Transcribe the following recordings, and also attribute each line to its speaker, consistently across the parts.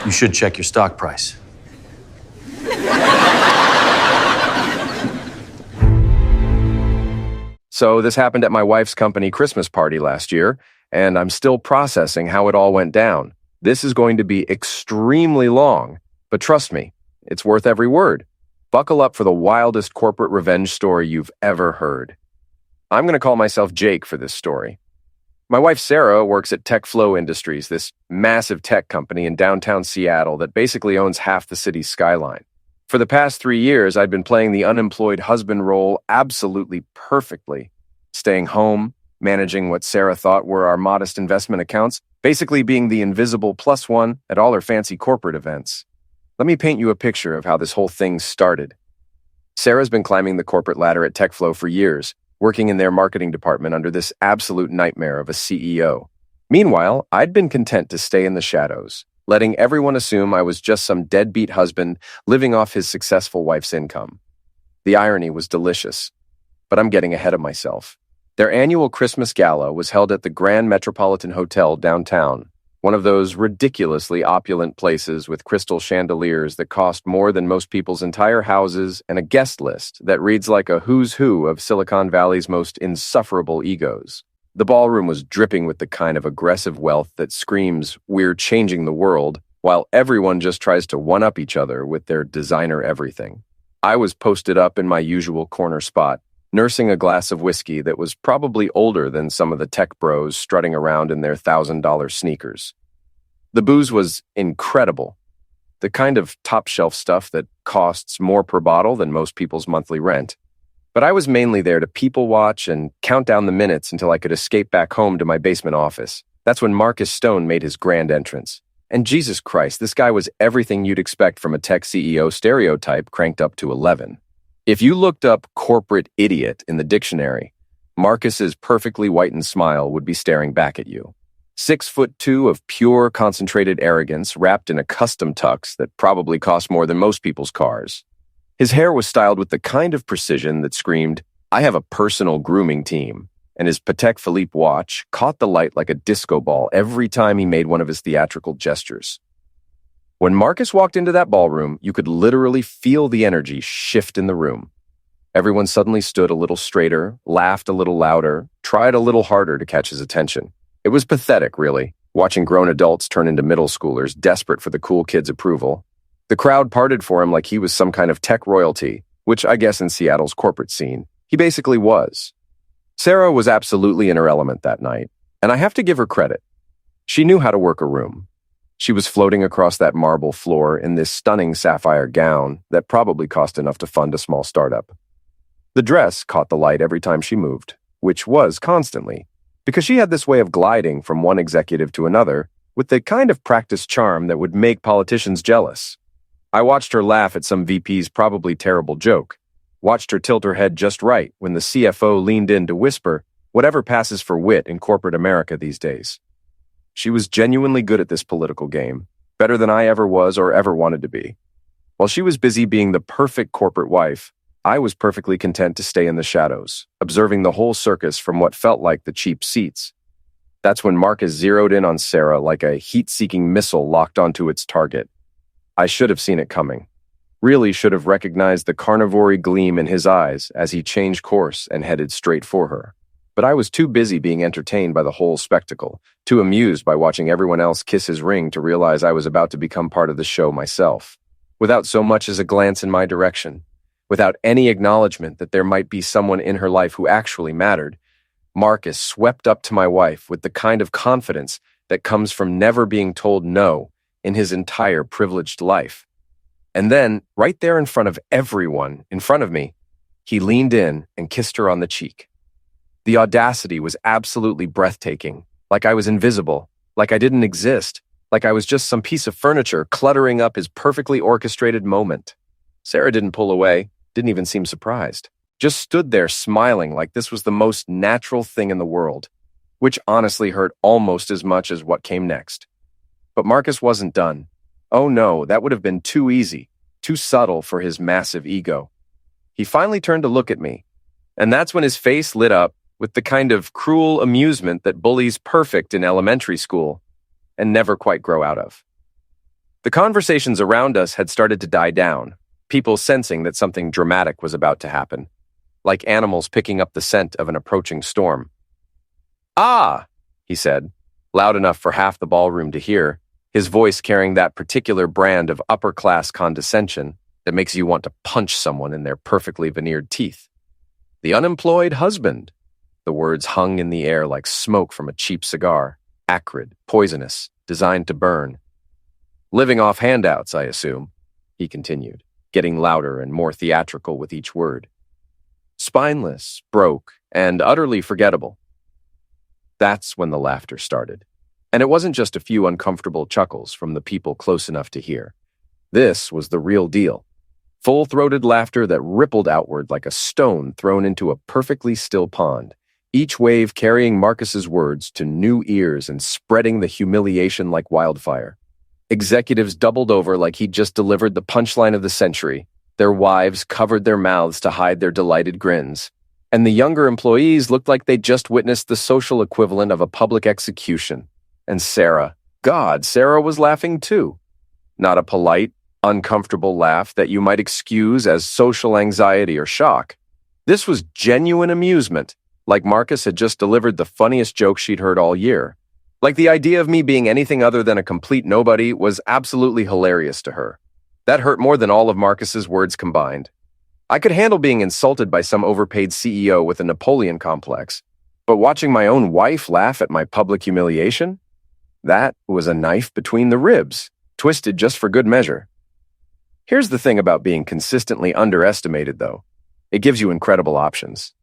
Speaker 1: You should check your stock price.
Speaker 2: So this happened at my wife's company Christmas party last year, and I'm still processing how it all went down. This is going to be extremely long, but trust me, it's worth every word. Buckle up for the wildest corporate revenge story you've ever heard. I'm going to call myself Jake for this story. My wife Sarah works at TechFlow Industries, this massive tech company in downtown Seattle that basically owns half the city's skyline. For the past 3 years, I'd been playing the unemployed husband role absolutely perfectly, staying home, managing what Sarah thought were our modest investment accounts, basically being the invisible plus one at all her fancy corporate events. Let me paint you a picture of how this whole thing started. Sarah's been climbing the corporate ladder at TechFlow for years, working in their marketing department under this absolute nightmare of a CEO. Meanwhile, I'd been content to stay in the shadows, letting everyone assume I was just some deadbeat husband living off his successful wife's income. The irony was delicious, but I'm getting ahead of myself. Their annual Christmas gala was held at the Grand Metropolitan Hotel downtown, one of those ridiculously opulent places with crystal chandeliers that cost more than most people's entire houses and a guest list that reads like a who's who of Silicon Valley's most insufferable egos. The ballroom was dripping with the kind of aggressive wealth that screams, "We're changing the world," while everyone just tries to one-up each other with their designer everything. I was posted up in my usual corner spot, nursing a glass of whiskey that was probably older than some of the tech bros strutting around in their $1,000 sneakers. The booze was incredible, the kind of top-shelf stuff that costs more per bottle than most people's monthly rent. But I was mainly there to people watch and count down the minutes until I could escape back home to my basement office. That's when Marcus Stone made his grand entrance. And Jesus Christ, this guy was everything you'd expect from a tech CEO stereotype cranked up to 11. If you looked up corporate idiot in the dictionary, Marcus's perfectly whitened smile would be staring back at you. 6'2" of pure concentrated arrogance wrapped in a custom tux that probably cost more than most people's cars. His hair was styled with the kind of precision that screamed, "I have a personal grooming team," and his Patek Philippe watch caught the light like a disco ball every time he made one of his theatrical gestures. When Marcus walked into that ballroom, you could literally feel the energy shift in the room. Everyone suddenly stood a little straighter, laughed a little louder, tried a little harder to catch his attention. It was pathetic, really, watching grown adults turn into middle schoolers desperate for the cool kids' approval. The crowd parted for him like he was some kind of tech royalty, which I guess in Seattle's corporate scene, he basically was. Sarah was absolutely in her element that night, and I have to give her credit. She knew how to work a room. She was floating across that marble floor in this stunning sapphire gown that probably cost enough to fund a small startup. The dress caught the light every time she moved, which was constantly, because she had this way of gliding from one executive to another with the kind of practiced charm that would make politicians jealous. I watched her laugh at some VP's probably terrible joke, watched her tilt her head just right when the CFO leaned in to whisper whatever passes for wit in corporate America these days. She was genuinely good at this political game, better than I ever was or ever wanted to be. While she was busy being the perfect corporate wife, I was perfectly content to stay in the shadows, observing the whole circus from what felt like the cheap seats. That's when Marcus zeroed in on Sarah like a heat-seeking missile locked onto its target. I should have seen it coming. Really should have recognized the carnivory gleam in his eyes as he changed course and headed straight for her. But I was too busy being entertained by the whole spectacle, too amused by watching everyone else kiss his ring to realize I was about to become part of the show myself. Without so much as a glance in my direction, without any acknowledgement that there might be someone in her life who actually mattered, Marcus swept up to my wife with the kind of confidence that comes from never being told no in his entire privileged life. And then, right there in front of everyone, in front of me, he leaned in and kissed her on the cheek. The audacity was absolutely breathtaking, like I was invisible, like I didn't exist, like I was just some piece of furniture cluttering up his perfectly orchestrated moment. Sarah didn't pull away, didn't even seem surprised, just stood there smiling like this was the most natural thing in the world, which honestly hurt almost as much as what came next. But Marcus wasn't done. Oh no, that would have been too easy, too subtle for his massive ego. He finally turned to look at me, and that's when his face lit up with the kind of cruel amusement that bullies perfect in elementary school and never quite grow out of. The conversations around us had started to die down, people sensing that something dramatic was about to happen, like animals picking up the scent of an approaching storm. "Ah," he said, loud enough for half the ballroom to hear, his voice carrying that particular brand of upper-class condescension that makes you want to punch someone in their perfectly veneered teeth. "The unemployed husband." The words hung in the air like smoke from a cheap cigar, acrid, poisonous, designed to burn. "Living off handouts, I assume," he continued, getting louder and more theatrical with each word. "Spineless, broke, and utterly forgettable." That's when the laughter started. And it wasn't just a few uncomfortable chuckles from the people close enough to hear. This was the real deal. Full-throated laughter that rippled outward like a stone thrown into a perfectly still pond, each wave carrying Marcus's words to new ears and spreading the humiliation like wildfire. Executives doubled over like he'd just delivered the punchline of the century. Their wives covered their mouths to hide their delighted grins. And the younger employees looked like they'd just witnessed the social equivalent of a public execution. And Sarah, God, Sarah was laughing too. Not a polite, uncomfortable laugh that you might excuse as social anxiety or shock. This was genuine amusement, like Marcus had just delivered the funniest joke she'd heard all year. Like the idea of me being anything other than a complete nobody was absolutely hilarious to her. That hurt more than all of Marcus's words combined. I could handle being insulted by some overpaid CEO with a Napoleon complex, but watching my own wife laugh at my public humiliation? That was a knife between the ribs, twisted just for good measure. Here's the thing about being consistently underestimated, though. It gives you incredible options.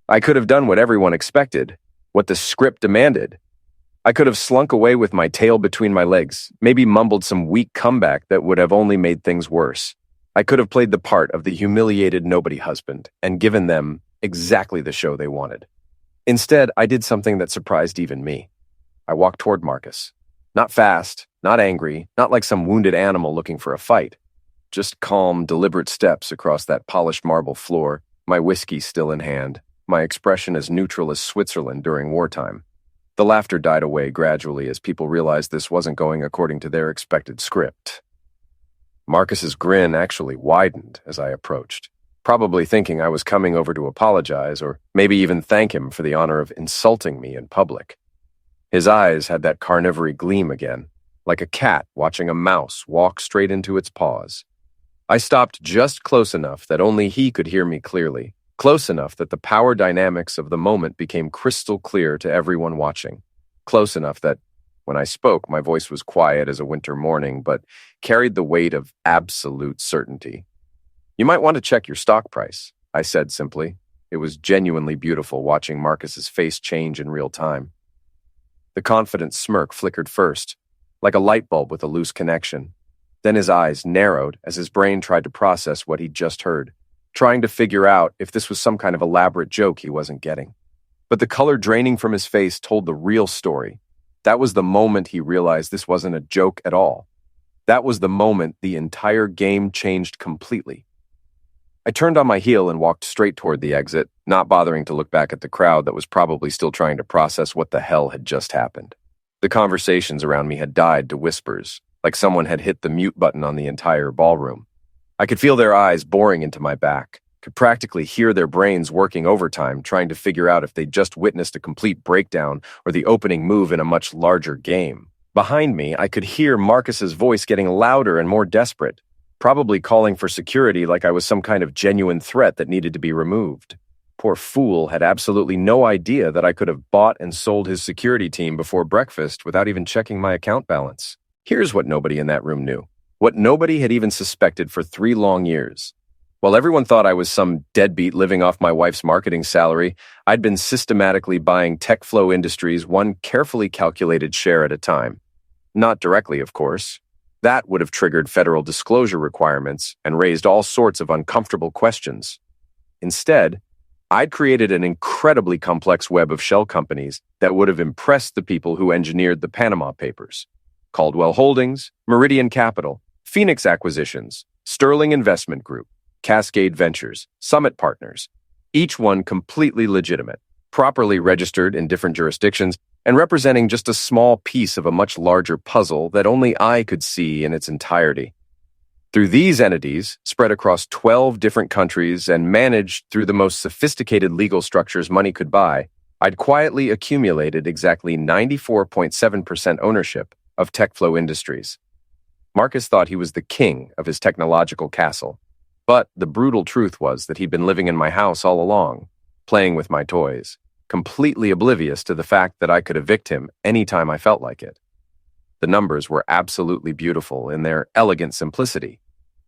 Speaker 2: I could have done what everyone expected, what the script demanded. I could have slunk away with my tail between my legs, maybe mumbled some weak comeback that would have only made things worse. I could have played the part of the humiliated nobody husband and given them exactly the show they wanted. Instead, I did something that surprised even me. I walked toward Marcus. Not fast, not angry, not like some wounded animal looking for a fight. Just calm, deliberate steps across that polished marble floor, my whiskey still in hand, my expression as neutral as Switzerland during wartime. The laughter died away gradually as people realized this wasn't going according to their expected script. Marcus's grin actually widened as I approached, probably thinking I was coming over to apologize or maybe even thank him for the honor of insulting me in public. His eyes had that carnivory gleam again, like a cat watching a mouse walk straight into its paws. I stopped just close enough that only he could hear me clearly, close enough that the power dynamics of the moment became crystal clear to everyone watching, close enough that when I spoke, my voice was quiet as a winter morning, but carried the weight of absolute certainty. "You might want to check your stock price," I said simply. It was genuinely beautiful watching Marcus's face change in real time. The confident smirk flickered first, like a light bulb with a loose connection. Then his eyes narrowed as his brain tried to process what he'd just heard, trying to figure out if this was some kind of elaborate joke he wasn't getting. But the color draining from his face told the real story. That was the moment he realized this wasn't a joke at all. That was the moment the entire game changed completely. I turned on my heel and walked straight toward the exit, not bothering to look back at the crowd that was probably still trying to process what the hell had just happened. The conversations around me had died to whispers, like someone had hit the mute button on the entire ballroom. I could feel their eyes boring into my back, could practically hear their brains working overtime, trying to figure out if they'd just witnessed a complete breakdown or the opening move in a much larger game. Behind me, I could hear Marcus's voice getting louder and more desperate, probably calling for security like I was some kind of genuine threat that needed to be removed. Poor fool had absolutely no idea that I could have bought and sold his security team before breakfast without even checking my account balance. Here's what nobody in that room knew, what nobody had even suspected for 3 long years. While everyone thought I was some deadbeat living off my wife's marketing salary, I'd been systematically buying TechFlow Industries one carefully calculated share at a time. Not directly, of course. That would have triggered federal disclosure requirements and raised all sorts of uncomfortable questions. Instead, I'd created an incredibly complex web of shell companies that would have impressed the people who engineered the Panama Papers. Caldwell Holdings, Meridian Capital, Phoenix Acquisitions, Sterling Investment Group, Cascade Ventures, Summit Partners, each one completely legitimate, properly registered in different jurisdictions, and representing just a small piece of a much larger puzzle that only I could see in its entirety. Through these entities, spread across 12 different countries and managed through the most sophisticated legal structures money could buy, I'd quietly accumulated exactly 94.7% ownership of TechFlow Industries. Marcus thought he was the king of his technological castle, but the brutal truth was that he'd been living in my house all along, playing with my toys, completely oblivious to the fact that I could evict him anytime I felt like it. The numbers were absolutely beautiful in their elegant simplicity.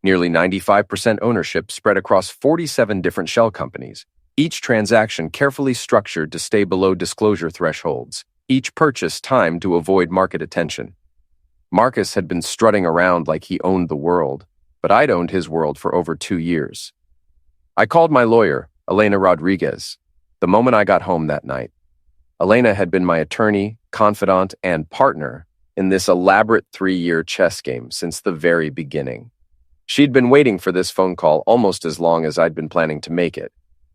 Speaker 2: Nearly 95% ownership spread across 47 different shell companies, each transaction carefully structured to stay below disclosure thresholds, each purchase timed to avoid market attention. Marcus had been strutting around like he owned the world, but I'd owned his world for over 2 years. I called my lawyer, Elena Rodriguez, the moment I got home that night. Elena had been my attorney, confidant, and partner in this elaborate 3-year chess game since the very beginning. She'd been waiting for this phone call almost as long as I'd been planning to make it,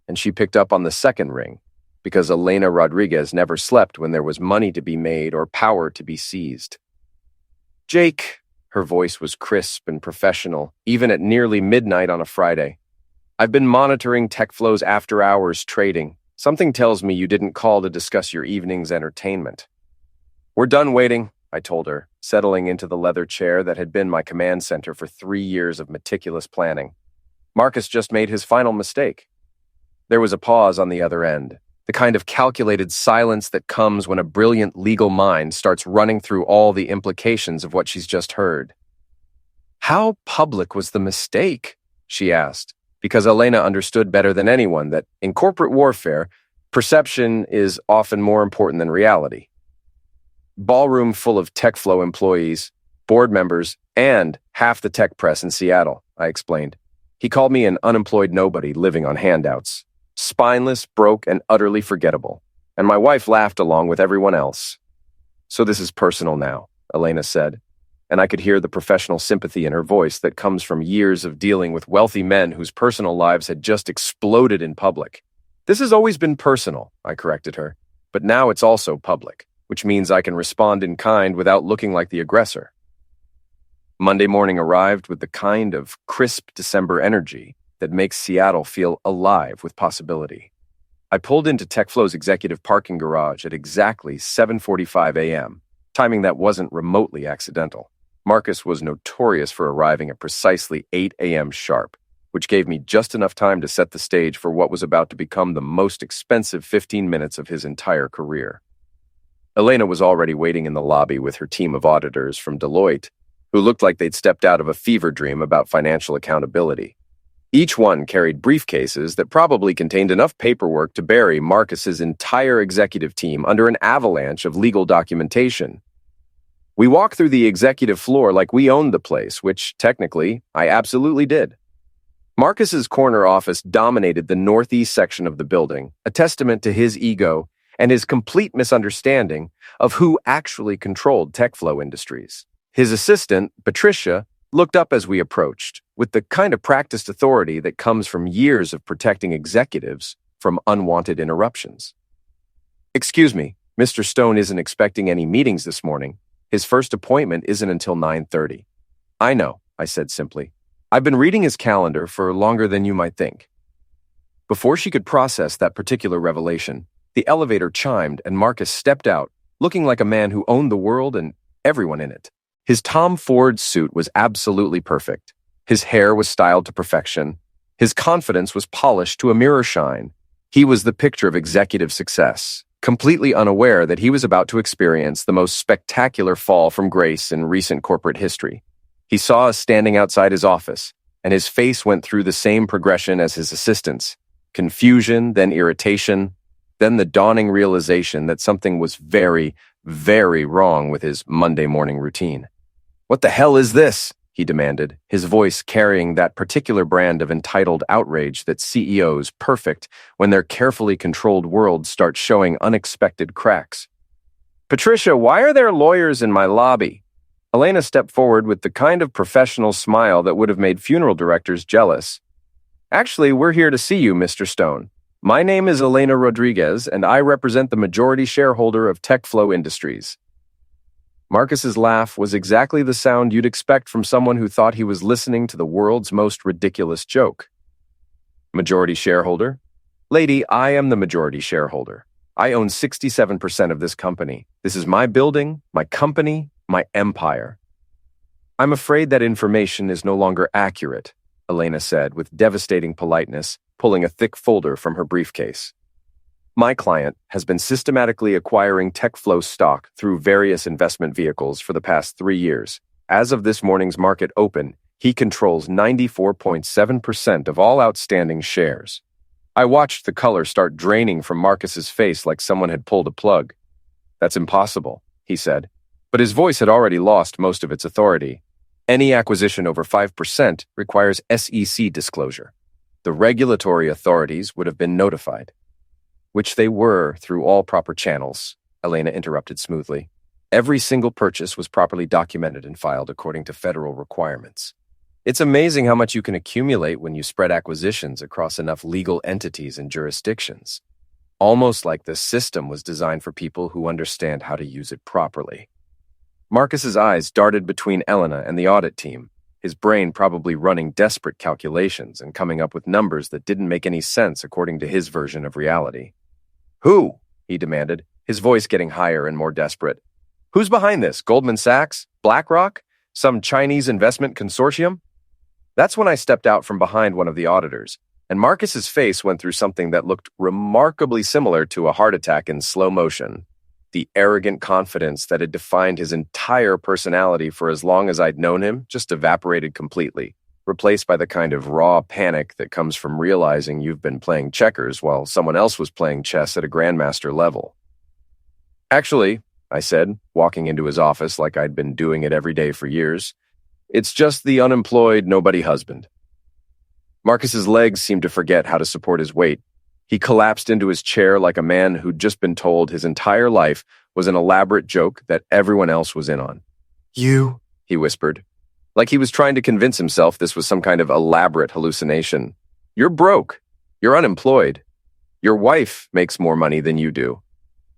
Speaker 2: and she picked up on the second ring, because Elena Rodriguez never slept when there was money to be made or power to be seized. "Jake," her voice was crisp and professional, even at nearly midnight on a Friday. "I've been monitoring TechFlow's after-hours trading. Something tells me you didn't call to discuss your evening's entertainment." "We're done waiting," I told her, settling into the leather chair that had been my command center for 3 years of meticulous planning. Marcus just made his final mistake. There was a pause on the other end, the kind of calculated silence that comes when a brilliant legal mind starts running through all the implications of what she's just heard. "How public was the mistake?" she asked, because Elena understood better than anyone that in corporate warfare, perception is often more important than reality. "Ballroom full of TechFlow employees, board members, and half the tech press in Seattle," I explained. "He called me an unemployed nobody living on handouts. Spineless, broke, and utterly forgettable. And my wife laughed along with everyone else." "So this is personal now," Elena said, and I could hear the professional sympathy in her voice that comes from years of dealing with wealthy men whose personal lives had just exploded in public. "This has always been personal," I corrected her, "but now it's also public, which means I can respond in kind without looking like the aggressor." Monday morning arrived with the kind of crisp December energy that makes Seattle feel alive with possibility. I pulled into TechFlow's executive parking garage at exactly 7:45 a.m., timing that wasn't remotely accidental. Marcus was notorious for arriving at precisely 8 a.m. sharp, which gave me just enough time to set the stage for what was about to become the most expensive 15 minutes of his entire career. Elena was already waiting in the lobby with her team of auditors from Deloitte, who looked like they'd stepped out of a fever dream about financial accountability. Each one carried briefcases that probably contained enough paperwork to bury Marcus's entire executive team under an avalanche of legal documentation. We walked through the executive floor like we owned the place, which, technically, I absolutely did. Marcus's corner office dominated the northeast section of the building, a testament to his ego and his complete misunderstanding of who actually controlled TechFlow Industries. His assistant, Patricia, looked up as we approached, with the kind of practiced authority that comes from years of protecting executives from unwanted interruptions. "Excuse me, Mr. Stone isn't expecting any meetings this morning. His first appointment isn't until 9:30. "I know," I said simply. "I've been reading his calendar for longer than you might think." Before she could process that particular revelation, the elevator chimed and Marcus stepped out, looking like a man who owned the world and everyone in it. His Tom Ford suit was absolutely perfect. His hair was styled to perfection. His confidence was polished to a mirror shine. He was the picture of executive success, completely unaware that he was about to experience the most spectacular fall from grace in recent corporate history. He saw us standing outside his office, and his face went through the same progression as his assistant's: confusion, then irritation, then the dawning realization that something was very, very wrong with his Monday morning routine. "What the hell is this?" he demanded, his voice carrying that particular brand of entitled outrage that CEOs perfect when their carefully controlled worlds start showing unexpected cracks. "Patricia, why are there lawyers in my lobby?" Elena stepped forward with the kind of professional smile that would have made funeral directors jealous. "Actually, we're here to see you, Mr. Stone. My name is Elena Rodriguez, and I represent the majority shareholder of TechFlow Industries. Marcus's laugh was exactly the sound you'd expect from someone who thought he was listening to the world's most ridiculous joke. Majority shareholder? Lady, I am the majority shareholder. I own 67% of this company. This is my building, my company, my empire. I'm afraid that information is no longer accurate, Elena said with devastating politeness, pulling a thick folder from her briefcase. My client has been systematically acquiring TechFlow stock through various investment vehicles for the past 3 years. As of this morning's market open, he controls 94.7% of all outstanding shares. I watched the color start draining from Marcus's face like someone had pulled a plug. That's impossible, he said, but his voice had already lost most of its authority. Any acquisition over 5% requires SEC disclosure. The regulatory authorities would have been notified. Which they were through all proper channels, Elena interrupted smoothly. Every single purchase was properly documented and filed according to federal requirements. It's amazing how much you can accumulate when you spread acquisitions across enough legal entities and jurisdictions. Almost like the system was designed for people who understand how to use it properly. Marcus's eyes darted between Elena and the audit team, his brain probably running desperate calculations and coming up with numbers that didn't make any sense according to his version of reality. Who? He demanded, his voice getting higher and more desperate. Who's behind this? Goldman Sachs? BlackRock? Some Chinese investment consortium? That's when I stepped out from behind one of the auditors, and Marcus's face went through something that looked remarkably similar to a heart attack in slow motion. The arrogant confidence that had defined his entire personality for as long as I'd known him just evaporated completely, replaced by the kind of raw panic that comes from realizing you've been playing checkers while someone else was playing chess at a grandmaster level. Actually, I said, walking into his office like I'd been doing it every day for years, it's just the unemployed nobody husband. Marcus's legs seemed to forget how to support his weight. He collapsed into his chair like a man who'd just been told his entire life was an elaborate joke that everyone else was in on. You, he whispered, like he was trying to convince himself this was some kind of elaborate hallucination. You're broke. You're unemployed. Your wife makes more money than you do.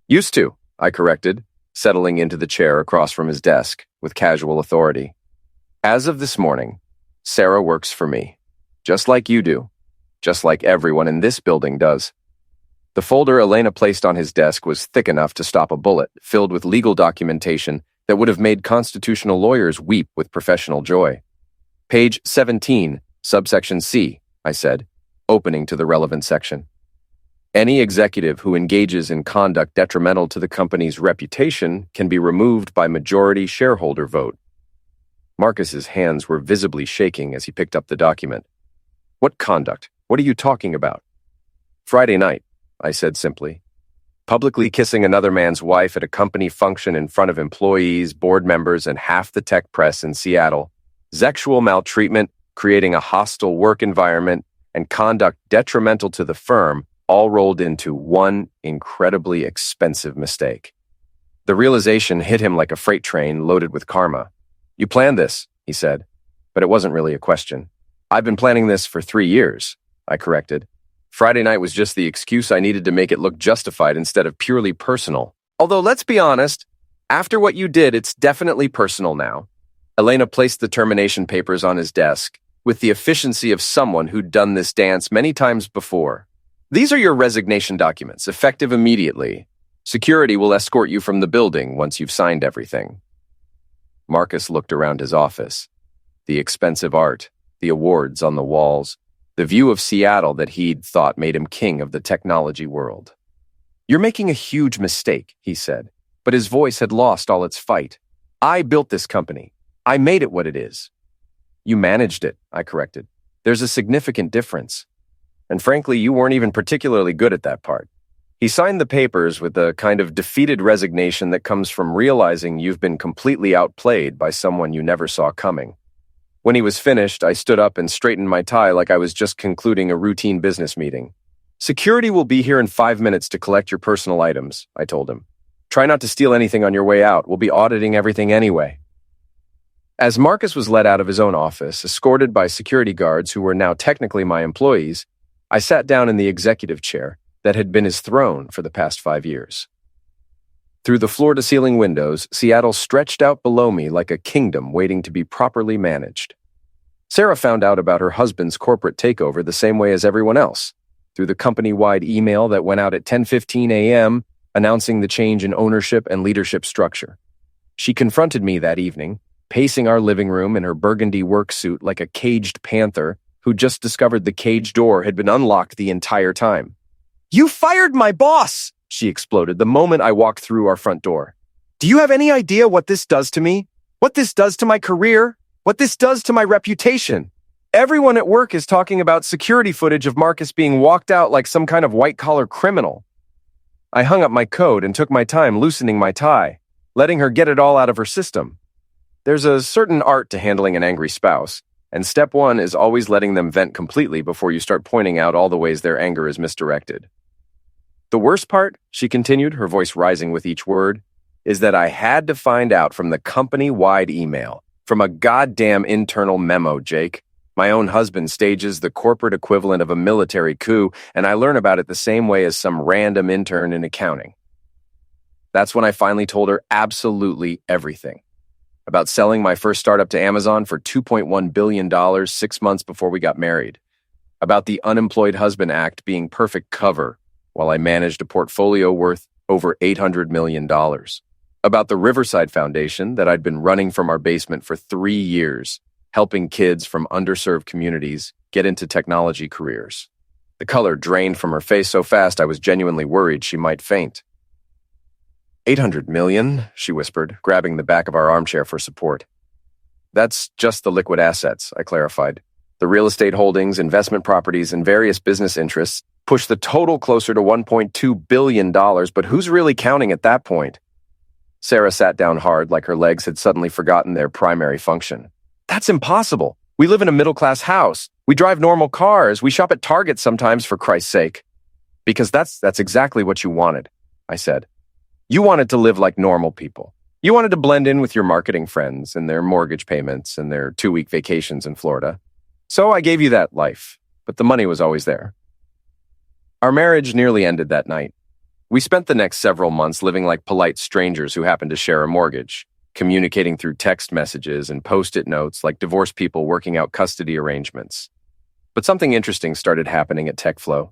Speaker 2: Used to, I corrected, settling into the chair across from his desk with casual authority. As of this morning, Sarah works for me, just like you do, just like everyone in this building does. The folder Elena placed on his desk was thick enough to stop a bullet, filled with legal documentation that would have made constitutional lawyers weep with professional joy. Page 17, subsection C, I said, opening to the relevant section. Any executive who engages in conduct detrimental to the company's reputation can be removed by majority shareholder vote. Marcus's hands were visibly shaking as he picked up the document. What conduct? What are you talking about? Friday night, I said simply. Publicly kissing another man's wife at a company function in front of employees, board members, and half the tech press in Seattle. Sexual maltreatment, creating a hostile work environment, and conduct detrimental to the firm all rolled into one incredibly expensive mistake. The realization hit him like a freight train loaded with karma. You planned this, he said, but it wasn't really a question. I've been planning this for 3 years, I corrected. Friday night was just the excuse I needed to make it look justified instead of purely personal. Although, let's be honest, after what you did, it's definitely personal now. Elena placed the termination papers on his desk with the efficiency of someone who'd done this dance many times before. These are your resignation documents, effective immediately. Security will escort you from the building once you've signed everything. Marcus looked around his office. The expensive art, the awards on the walls, the view of Seattle that he'd thought made him king of the technology world. You're making a huge mistake, he said, but his voice had lost all its fight. I built this company. I made it what it is. You managed it, I corrected. There's a significant difference. And frankly, you weren't even particularly good at that part. He signed the papers with a kind of defeated resignation that comes from realizing you've been completely outplayed by someone you never saw coming. When he was finished, I stood up and straightened my tie like I was just concluding a routine business meeting. Security will be here in 5 minutes to collect your personal items, I told him. Try not to steal anything on your way out. We'll be auditing everything anyway. As Marcus was led out of his own office, escorted by security guards who were now technically my employees, I sat down in the executive chair that had been his throne for the past 5 years. Through the floor-to-ceiling windows, Seattle stretched out below me like a kingdom waiting to be properly managed. Sarah found out about her husband's corporate takeover the same way as everyone else, through the company-wide email that went out at 10:15 a.m. announcing the change in ownership and leadership structure. She confronted me that evening, pacing our living room in her burgundy work suit like a caged panther who just discovered the cage door had been unlocked the entire time. "You fired my boss!" she exploded the moment I walked through our front door. "Do you have any idea what this does to me? What this does to my career? What this does to my reputation? Everyone at work is talking about security footage of Marcus being walked out like some kind of white-collar criminal." I hung up my coat and took my time loosening my tie, letting her get it all out of her system. There's a certain art to handling an angry spouse, and step one is always letting them vent completely before you start pointing out all the ways their anger is misdirected. "The worst part," she continued, her voice rising with each word, "is that I had to find out from the company-wide email, from a goddamn internal memo, Jake. My own husband stages the corporate equivalent of a military coup, and I learn about it the same way as some random intern in accounting." That's when I finally told her absolutely everything. About selling my first startup to Amazon for $2.1 billion 6 months before we got married. About the Unemployed Husband Act being perfect cover while I managed a portfolio worth over $800 million. About the Riverside Foundation that I'd been running from our basement for 3 years, helping kids from underserved communities get into technology careers. The color drained from her face so fast I was genuinely worried she might faint. $800 million, she whispered, grabbing the back of our armchair for support. "That's just the liquid assets," I clarified. "The real estate holdings, investment properties, and various business interests push the total closer to $1.2 billion, but who's really counting at that point?" Sarah sat down hard like her legs had suddenly forgotten their primary function. "That's impossible. We live in a middle-class house. We drive normal cars. We shop at Target sometimes, for Christ's sake." "Because that's exactly what you wanted," I said. "You wanted to live like normal people. You wanted to blend in with your marketing friends and their mortgage payments and their 2-week vacations in Florida. So I gave you that life, but the money was always there." Our marriage nearly ended that night. We spent the next several months living like polite strangers who happened to share a mortgage, communicating through text messages and post-it notes like divorced people working out custody arrangements. But something interesting started happening at TechFlow.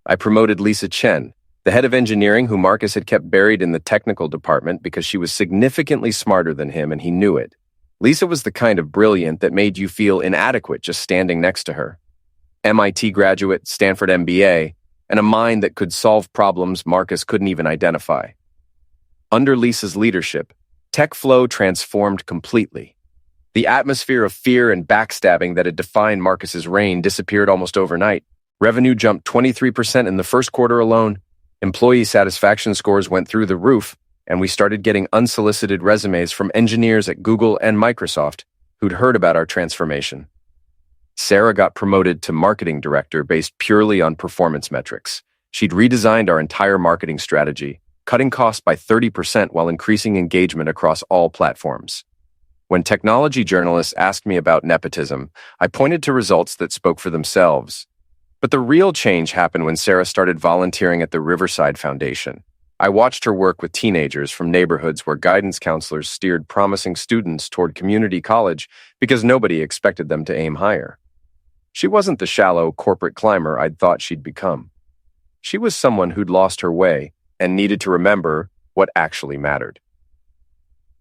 Speaker 2: I promoted Lisa Chen, the head of engineering who Marcus had kept buried in the technical department because she was significantly smarter than him and he knew it. Lisa was the kind of brilliant that made you feel inadequate just standing next to her. MIT graduate, Stanford MBA, and a mind that could solve problems Marcus couldn't even identify. Under Lisa's leadership, TechFlow transformed completely. The atmosphere of fear and backstabbing that had defined Marcus's reign disappeared almost overnight. Revenue jumped 23% in the first quarter alone. Employee satisfaction scores went through the roof, and we started getting unsolicited resumes from engineers at Google and Microsoft who'd heard about our transformation. Sarah got promoted to marketing director based purely on performance metrics. She'd redesigned our entire marketing strategy, cutting costs by 30% while increasing engagement across all platforms. When technology journalists asked me about nepotism, I pointed to results that spoke for themselves. But the real change happened when Sarah started volunteering at the Riverside Foundation. I watched her work with teenagers from neighborhoods where guidance counselors steered promising students toward community college because nobody expected them to aim higher. She wasn't the shallow corporate climber I'd thought she'd become. She was someone who'd lost her way and needed to remember what actually mattered.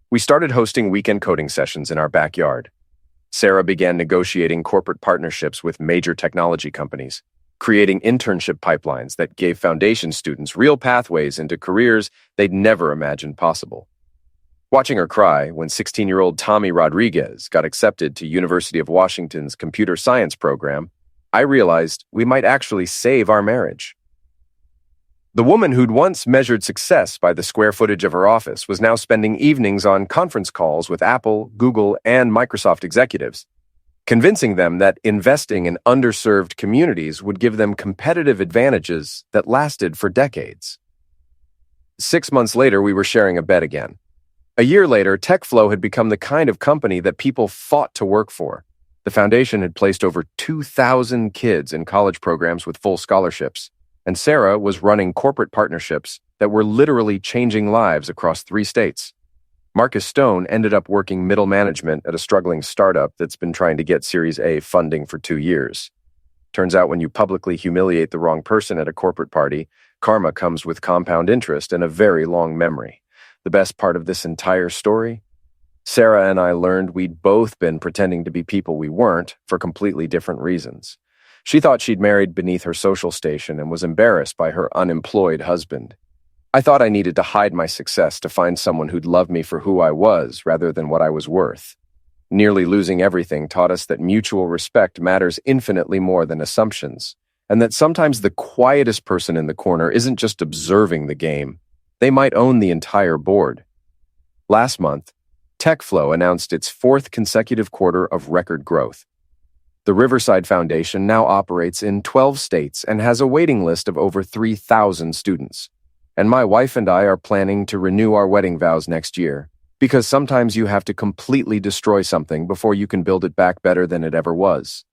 Speaker 2: We started hosting weekend coding sessions in our backyard. Sarah began negotiating corporate partnerships with major technology companies, creating internship pipelines that gave foundation students real pathways into careers they'd never imagined possible. Watching her cry when 16-year-old Tommy Rodriguez got accepted to University of Washington's computer science program, I realized we might actually save our marriage. The woman who'd once measured success by the square footage of her office was now spending evenings on conference calls with Apple, Google, and Microsoft executives, convincing them that investing in underserved communities would give them competitive advantages that lasted for decades. 6 months later, we were sharing a bed again. A year later, TechFlow had become the kind of company that people fought to work for. The foundation had placed over 2,000 kids in college programs with full scholarships, and Sarah was running corporate partnerships that were literally changing lives across 3 states. Marcus Stone ended up working middle management at a struggling startup that's been trying to get Series A funding for 2 years. Turns out when you publicly humiliate the wrong person at a corporate party, karma comes with compound interest and a very long memory. The best part of this entire story? Sarah and I learned we'd both been pretending to be people we weren't for completely different reasons. She thought she'd married beneath her social station and was embarrassed by her unemployed husband. I thought I needed to hide my success to find someone who'd love me for who I was rather than what I was worth. Nearly losing everything taught us that mutual respect matters infinitely more than assumptions, and that sometimes the quietest person in the corner isn't just observing the game. They might own the entire board. Last month, TechFlow announced its 4th consecutive quarter of record growth. The Riverside Foundation now operates in 12 states and has a waiting list of over 3,000 students. And my wife and I are planning to renew our wedding vows next year, because sometimes you have to completely destroy something before you can build it back better than it ever was.